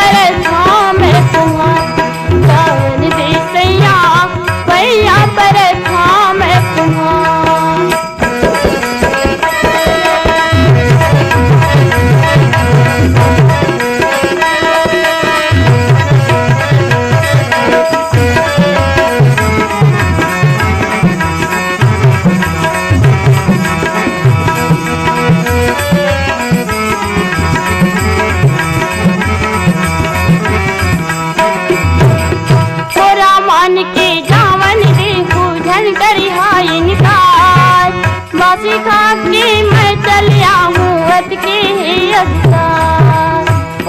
पर छाँव में तुम्हार जावन दे सैया पैया पर छाँव में तुम्हार। के जावन दे पूजन करी हाय निकार बासी खा के मैं चलिया हूँ अत के अधिकार।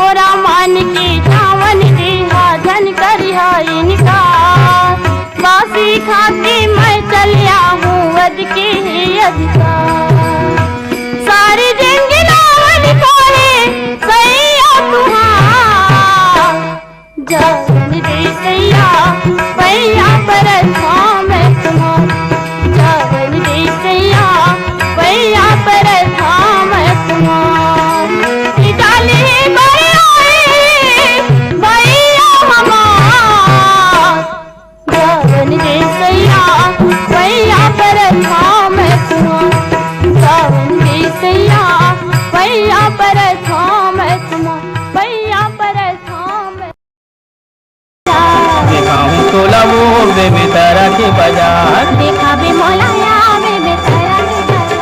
ओरा मान के जावन दे हाजन करी हाय निकार बासी खा के मैं चलिया हूँ अत के अधिकार। सारी जिंदगी नावन कोहे सैया तुहार जावन दे सैया पैया पर छाँव में तुम्हार जावन दे सैया पैया पर छाँव में तुम्हार। डाले भैया हमार जावन दे सैया पैया पर छाँव में तुम्हार जावन दे सैया पैया पर छाँव में तुम्हार पैया पर छाँव में। तोला वो बेबी तारा के बाजार देखा बे मौलाया बेबे तारा के बाजार।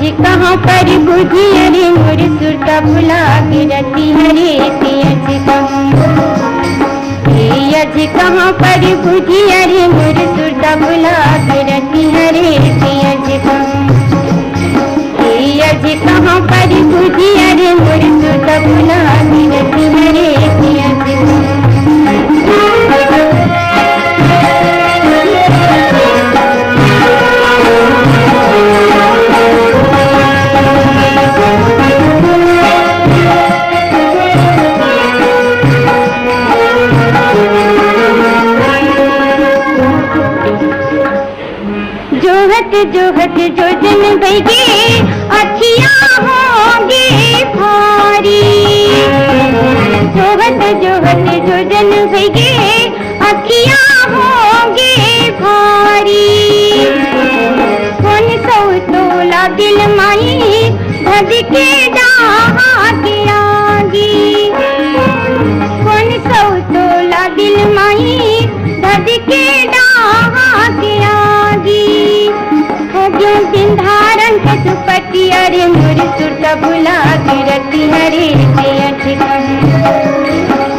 जी कहाँ पर बुझी अरे मोर सुरता भुला के रती हरे जी कहाँ पर बुझी अरे मोर सुरता भुला के रती हरे जी कहाँ पर बुझी अरे मोर सुरता भुला के रती हरे जोहत जो जन भैगे अखियाँ होंगे भारी जोहत जो जन भैगे अखियाँ होंगे भारी। कौन सौ तोला दिल माई भज के जहाँ के आगी कौन सौ तोला दिल माई भज के जहाँ के आगी। जो सिंधारन के दुपट्टी अरे मोर सुरता भुला के रती हरे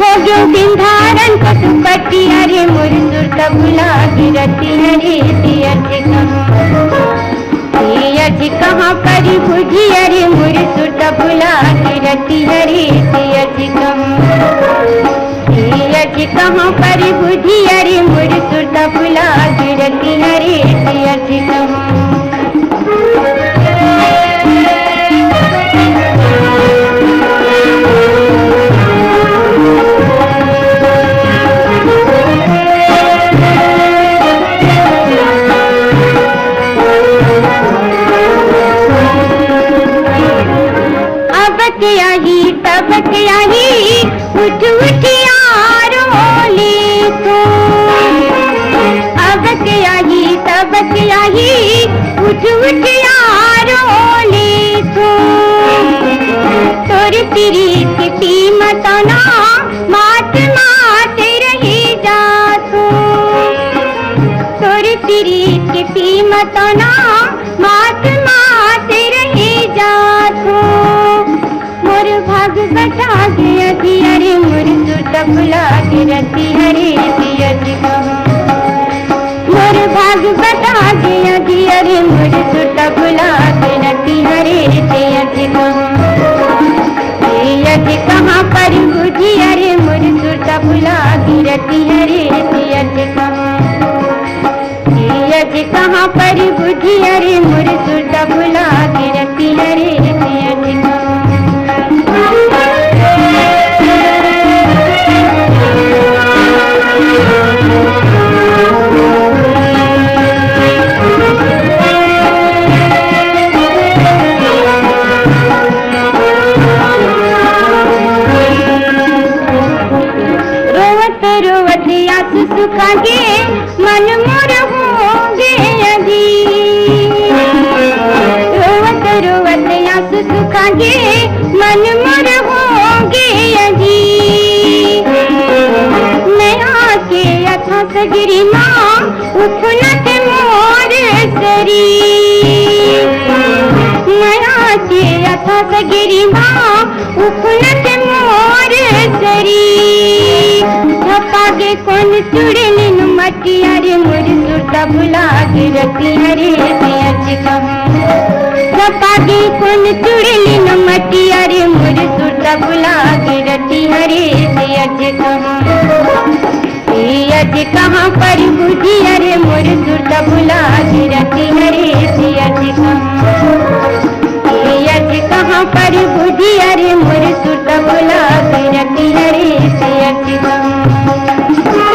हो जो सिंधारन के दुपट्टी अरे मोर सुरता भुला के रती हरे कहाँ पर बुझी अरे मोर सुरता भुला के रती हरे कहाँ पर बुझी अरे मोर सुरता भुला के रती हरे तब क्या ही उठ उठ यारो ले तो अब क्या ही तब क्या ही उठ उठ यारो ले तो तोर तेरी किसी मतना मात मात रही जा तोर तेरी किसी मतना मात मात रही जा भाग बता गया अरे मोर सुरता भुला के रती हरे मोर भाग बता गया अरे मोर सुरता भुला के रती हरे कहाँ पर बुझी अरे मोर सुरता भुला के रती हरे कहाँ पर बुझी अरे मोर सुरता भुला के रती हरे थस गिरी माँ उखुनत मोर सरी धपागे कौन चुड़लिन मटिया रे मोर सुरता भुला के रतिया रे सियच कहूँ धपागे कौन चुड़लिन मटिया रे मोर सुरता भुला के रतिया रे सियच कहूँ सियच कहाँ पर बुझिया रे मोर सुरता भुला के रतिया रे सियच कहूँ सियच कहाँ पर बुझिया रे मोर सुरता भुला के रतिया रे सियच कहूँ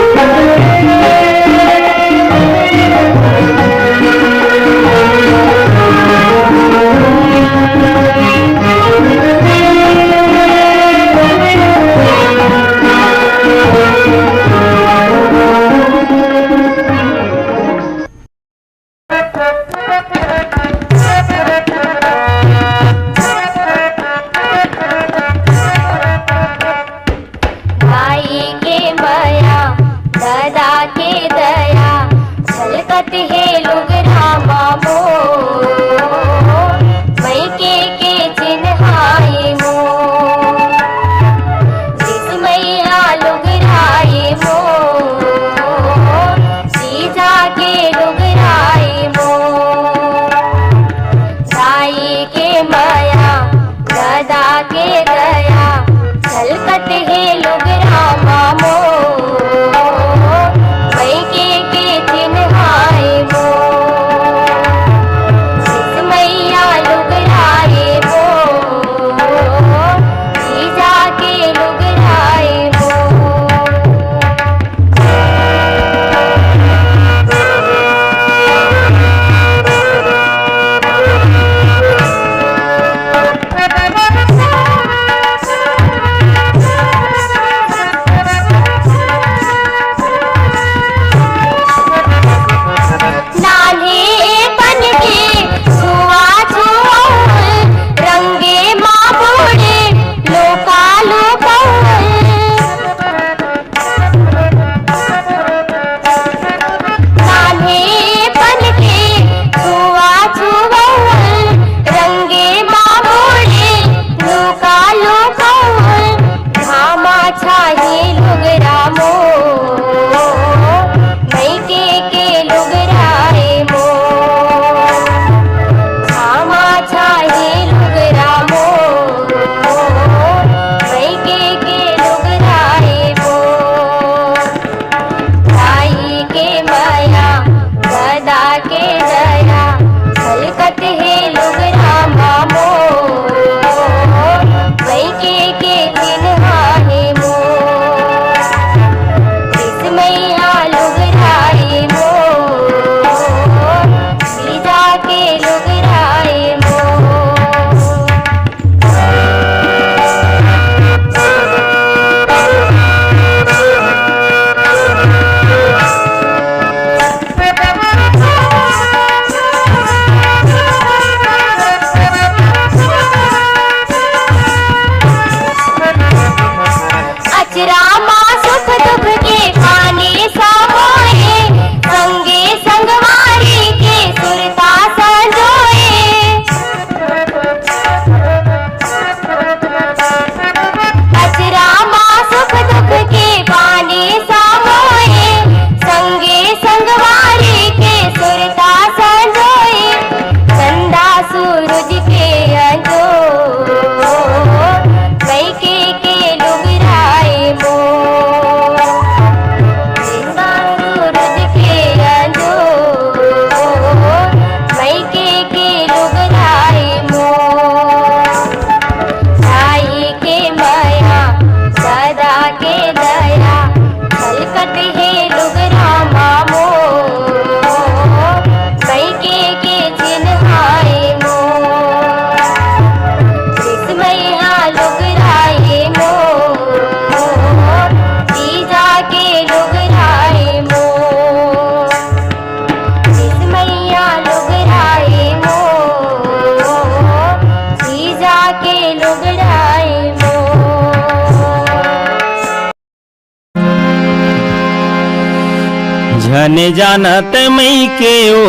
झन जानत मई के ओ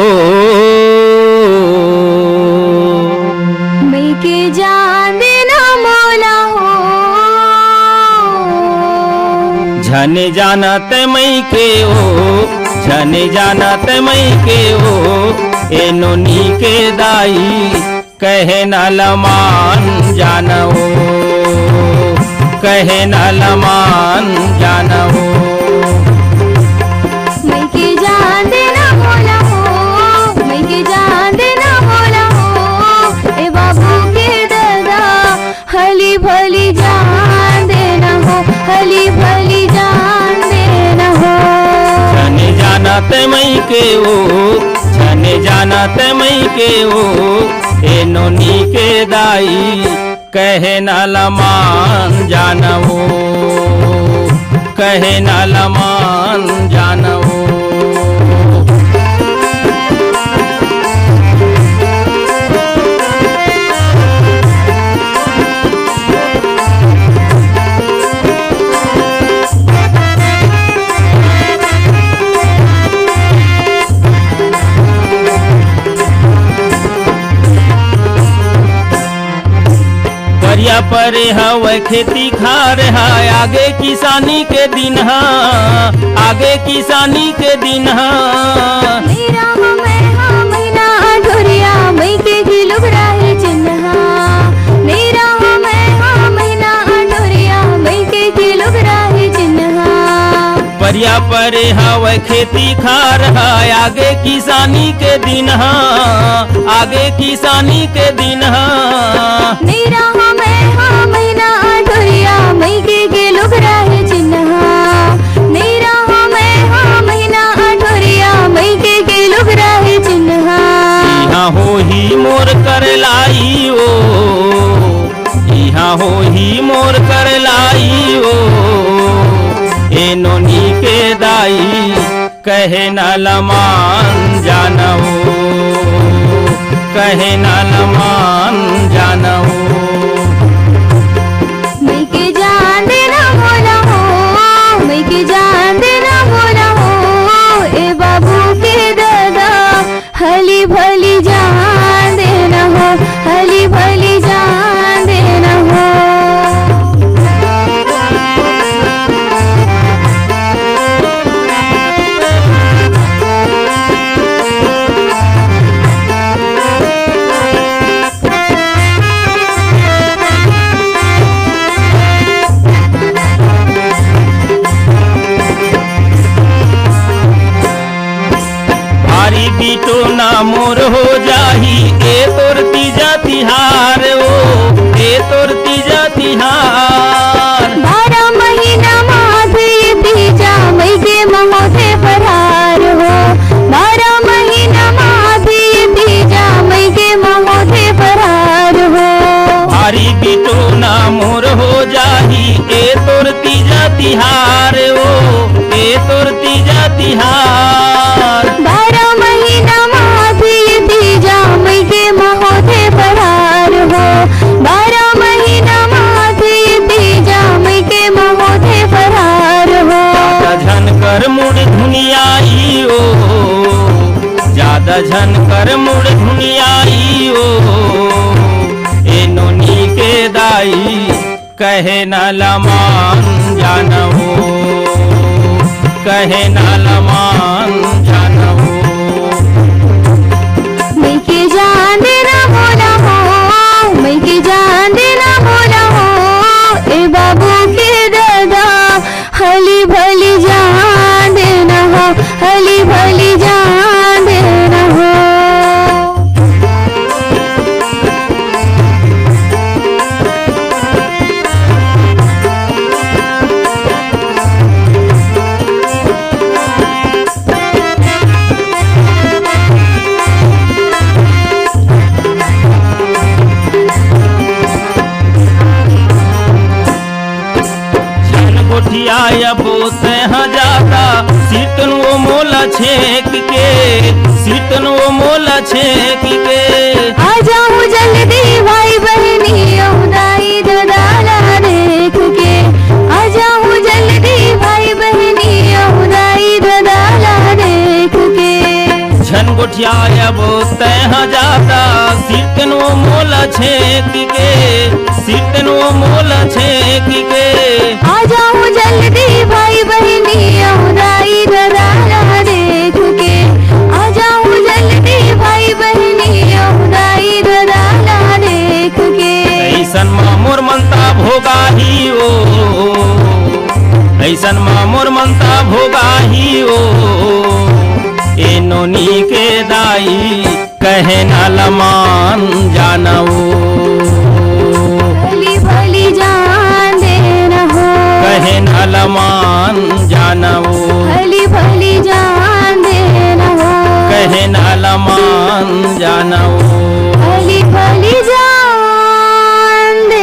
मई के जान देना मोला हो। झने जानत मई के ओ, झने जानत मई के ओ, ए नोनी के दाई कहे न लमान जानओ, कहे न लमान जानओ। मैं के जान देना मोला हो, मैं के जान देना मोला हो। ए बाबू के दादा हली भली जान देना हो, हली भली जान देना हो। झने जानत मई के ओ, झने जानत मई के ओ, ए नोनी के दाई कहे न लमान जानओ, कहे न लमान जानओ। परिया परे हवे खेती खार है, आगे किसानी के दिन है, आगे किसानी के दिन है। मेरा मैं महीना ढोरिया मई के गिलुग राही चिन्हा। मेरा मैं महीना ढोरिया मई के गिलुग राही चिन्हा। परिया परे हवे खेती खार है, आगे किसानी के दिन है, आगे किसानी के दिन है। मेरा महीना ढोरिया मई के गिलुग राही चिन्हा। मेरा महीना ढोरिया मई के गिलुग राही चिन्हा। यहाँ हो ही मोर कर लाई ओ, यहाँ हो ही मोर कर लाई ओ, ए नोनी के दाई कहे न लमान जानओ, कहे न लमान जानओ। मैं के जान देना मोला हो, मैं के जान देना मोला हो। ए बाबू के दादा हली भली जान देना हो, हली भली जान देना हो। भारी बीटो ना मोर हो जाही, ए तोर तीजा तिहार ओ, ए तोर तीजा तिहार। 12 महीना माधे तीजा मई के महोदे फरार हो। 12 महीना माधे तीजा मई के महोदे फरार हो। भारी बीटो ना मोर हो जाही, ए तोर तीजा तिहार ओ, ए तोर तीजा तिहार। 12 महीना माधे तीजा मई के महोदे फरार हो। 12 महीना माधे तीजा मई के महोदे फरार हो। ज्यादा झन कर मुड़ धुनियाई ओ, ज्यादा झन कर मुड़ धुनियाई ओ, ए नोनी के दाई कहे न लमान जानओ, कहे न लमान जानओ। मैं के जान देना मोला हो, मैं के जान देना मोला हो। ए बाबू के दादा हली भली जान देना हो, हली भली जान देना हो। गोठिया बोते हैं जाता, सीटन वो मोला छेक के, सीटन वो मोला छेक के। आ जाऊं जल्दी भाई बहनी औदाई दादा देख के। आ जाऊं जल्दी भाई बहनी औदाई दादा देख के। झन गोठिया बोते हैं जाता, सीटन वो मोला छेक के सीतनो मोल छेक के आ जाओ जल्दी भाई बहनी औराई गरारा देख के आ जाओ जल्दी भाई बहनी औराई गरारा देख के ऐसन मोर मनता भोगाही ओ ऐसन मोर मनता भोगाही ओ ए नोनी के दाई कहे न लमान जानऊ भली भली जान दे रहो कहे न लमान जानऊ भली भली जान दे रहो कहे न लमान जानऊ भली भली जान दे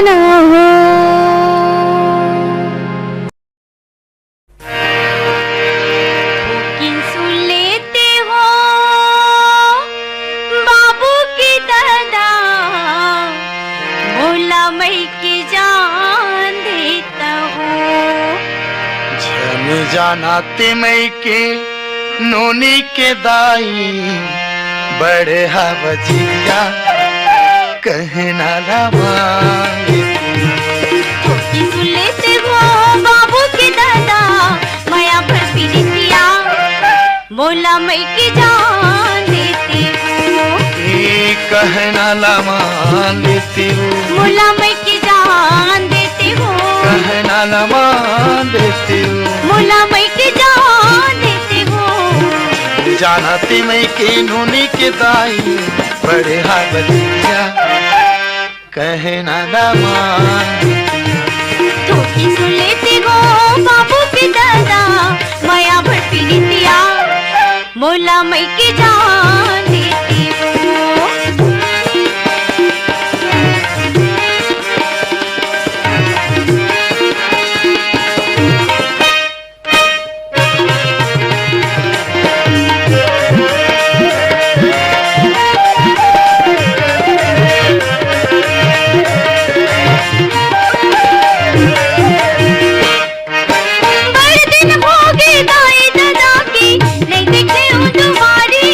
रहो। किन सुन लेते हो बाबू की दादा भोला मई की जान देता हूँ जन जानाते मई के नोनी के दाई बड़े हवजिया कहना लमाए किन सुन लेते हो बाबू की दादा माया भर पीरितिया भोला मई की जान देती हूँ कहना लमान लेती हूँ भोला मई की जान देती हूँ कहना लमान लेती हूँ भोला मई की जान देती हूँ जानाते मई के नोनी के दाई बड़े हवजिया कहना लमान तो की सुन लेते हो बाबू की दादा माया भर पीरितिया भोला मई की जान देती हूँ बड़े दिन हो गए दाई दादा की नहीं देखे हूँ तुम्हारी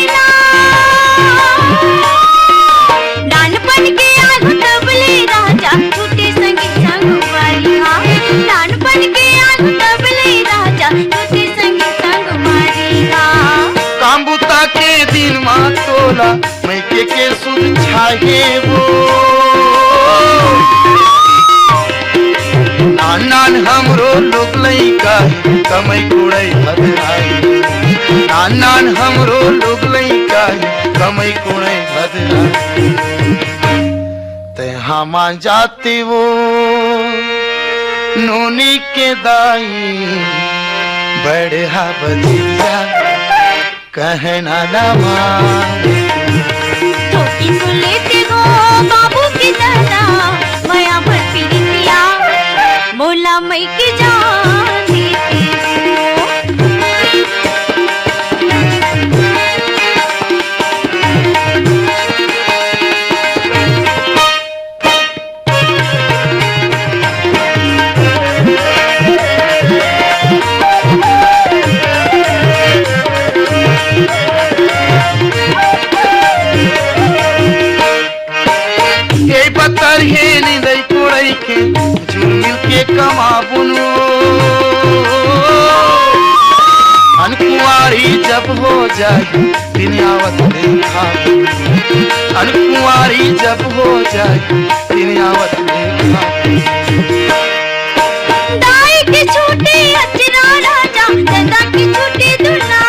नानपन के आगू तबले राजा छूटे संगी संग मारिया नानपन के आगू तबले राजा छूटे संगी संग मारिया कांबुता के दिन माँ तोला मैं के सुध छाहे वो नान नान हमरो लोग लइका कमई कुड़ई भदराई नान नान हमरो लोग लइका कमई कुड़ई भदराई ते हमा जाती वो नोनी के दाई बड़े हवजिया कहना लमान तो की सुन लेते हो बाबू की दादा माया भर पीरितिया भोला मई की जान देती हूँ ये पत्थर हे निदई कोड़ई के झुमिल के कमाबुनु अनकुआरी जब हो जाए दिन आवत देखा अनकुआरी जब हो जाए दिन आवत देखा दाई की छूटी अचरा राजा दादा की छूटी दुल्हा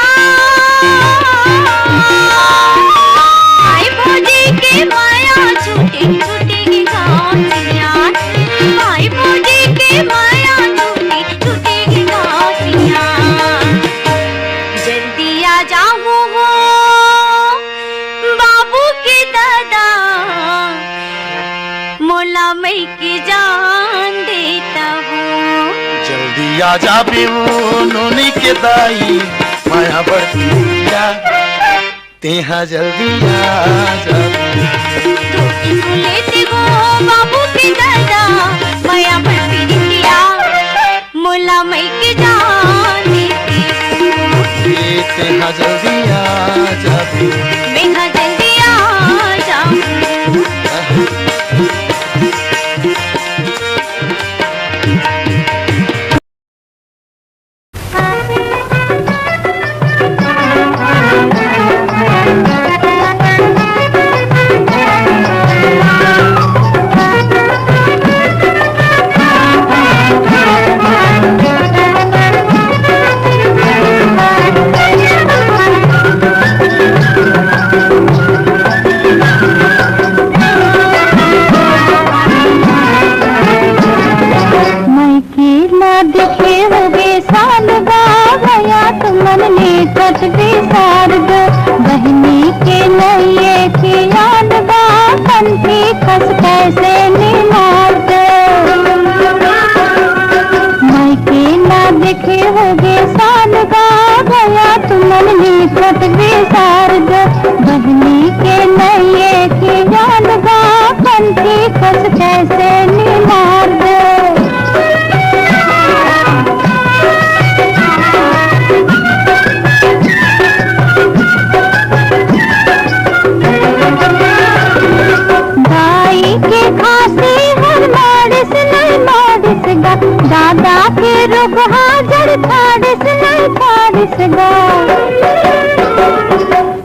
भाई भौजी के माया छूटी छूटेगी घासियाँ भाई भौजी के माया छूटी छूटेगी घासियाँ जल्दी आ जाओ हो बाबू के दादा मोला मई की जान देता हूँ जल्दी आ जा बेऊ नोनी के दाई माया बढ़ती जा तेहा जल्दी आ जा तो की सुन लेते हो बाबू की दादा माया भर पीरितिया मोला मई की जान देती हूँ तेहा जल्दी आ जा मैं जल्दी आ जाऊँ चट बिसार दो बहनी के नैये की जान गा पंथी कस कैसे निमार दो दादा के रुख हाजर फाड़िस नहीं फाड़िस गा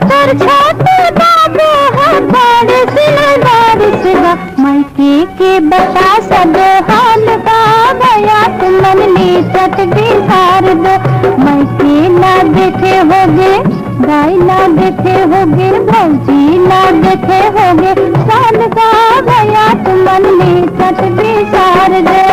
तर छोटे बाबू है फाड़िस नहीं फाड़िस गा मायके के बता सब हाल का भया तुमन ने चट बिसार दो मायके ना देखे होगे दाई ना देखे होगे भौजी ना देखे होगे साल का भया तुमन ने चट बिसार दो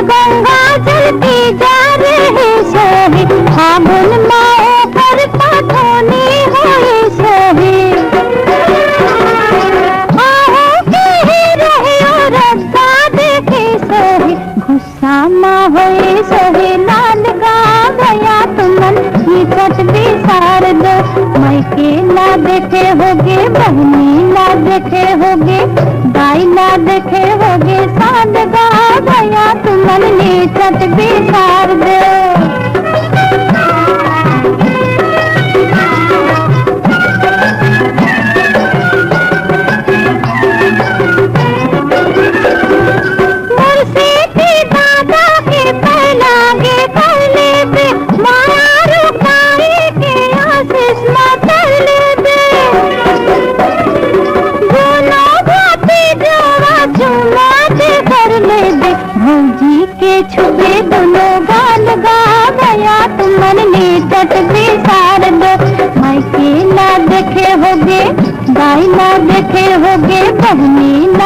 गंगा जलती जा रही सोही फागुन माओ पर पाठोनी हुई सोही आओ के ही रहे और रब्बा देखी सोही गुस्सा माँ हुई सोही लाल गा भया तुमन की चट बिसार दो मायके ना देखे होगे बहनी ना देखे होगे दाई ना देखे होगे साल गा भया तुमन ने चट बिसार दो छुपे दोनों गाल गा भया तुमन ने चट बिसार दो मायके ना देखे होगे दाई ना देखे होगे बहनी